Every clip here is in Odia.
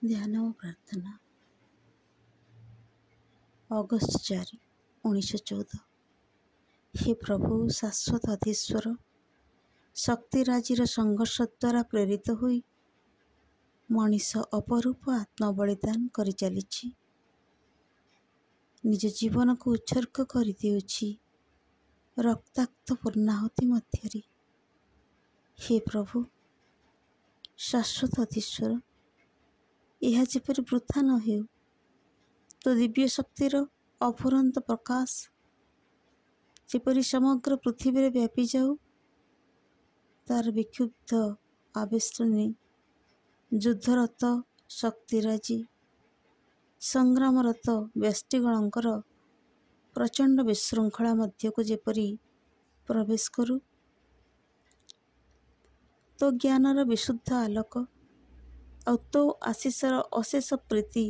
ଧ୍ୟାନ ଓ ପ୍ରାର୍ଥନା। ଅଗଷ୍ଟ 4, 1914। ହେ ପ୍ରଭୁ ଶାଶ୍ୱତ ଅଧୀଶ୍ୱର, ଶକ୍ତିରାଜିର ସଂଘର୍ଷ ଦ୍ୱାରା ପ୍ରେରିତ ହୋଇ ମଣିଷ ଅପରୂପ ଆତ୍ମବଳିଦାନ କରିଚାଲିଛି। ନିଜ ଜୀବନକୁ ଉତ୍ସର୍ଗ କରିଦେଉଛି ରକ୍ତାକ୍ତ ପୂର୍ଣ୍ଣାହୁତି ମଧ୍ୟରେ। ହେ ପ୍ରଭୁ ଶାଶ୍ୱତ ଅଧୀଶ୍ୱର, ଏହା ଯେପରି ବୃଥା ନ ହେଉ, ତୋ ଦିବ୍ୟ ଶକ୍ତିର ଅଫୁରନ୍ତ ପ୍ରକାଶ ଯେପରି ସମଗ୍ର ପୃଥିବୀରେ ବ୍ୟାପି ଯାଉ, ତାର ବିକ୍ଷୁବ୍ଧ ଆବେଷ୍ଟନୀ ଯୁଦ୍ଧରତ ଶକ୍ତିରାଜି, ସଂଗ୍ରାମରତ ବ୍ୟଷ୍ଟିଗଣଙ୍କର ପ୍ରଚଣ୍ଡ ବିଶୃଙ୍ଖଳା ମଧ୍ୟକୁ ଯେପରି ପ୍ରବେଶ କରୁ। ତୋ ଜ୍ଞାନର ବିଶୁଦ୍ଧ ଆଲୋକ ଆଉ ତୋ ଆଶିଷର ଅଶେଷ ପ୍ରୀତି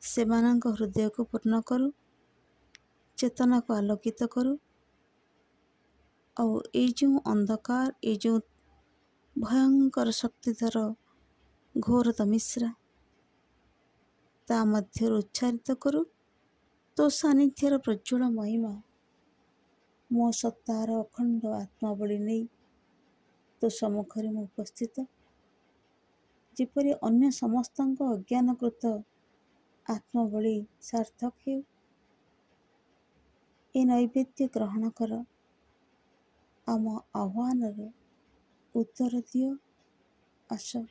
ସେମାନଙ୍କ ହୃଦୟକୁ ପୂର୍ଣ୍ଣ କରୁ, ଚେତନାକୁ ଆଲୋକିତ କରୁ। ଆଉ ଏଇ ଯେଉଁ ଅନ୍ଧକାର, ଏଇ ଯେଉଁ ଭୟଙ୍କର ଶକ୍ତିଧର ଘୋର ତମିଶ୍ରା, ତା ମଧ୍ୟରୁ ଉଚ୍ଚାରିତ କରୁ ତୋ ସାନ୍ନିଧ୍ୟର ପ୍ରଜ୍ୱଳ ମହିମା। ମୋ ସତ୍ତାର ଅଖଣ୍ଡ ଆତ୍ମାବଳୀ ନେଇ ତୋ ସମ୍ମୁଖରେ ମୁଁ ଉପସ୍ଥିତ। ଯେପରି ଅନ୍ୟ ସମସ୍ତଙ୍କ ଅଜ୍ଞାନକୃତ ଆତ୍ମବଳୀ ସାର୍ଥକ ହେଉ। ଏ ନୈବେଦ୍ୟ ଗ୍ରହଣ କର, ଆମ ଆହ୍ୱାନର ଉତ୍ତର ଦିଅ। ଆସ।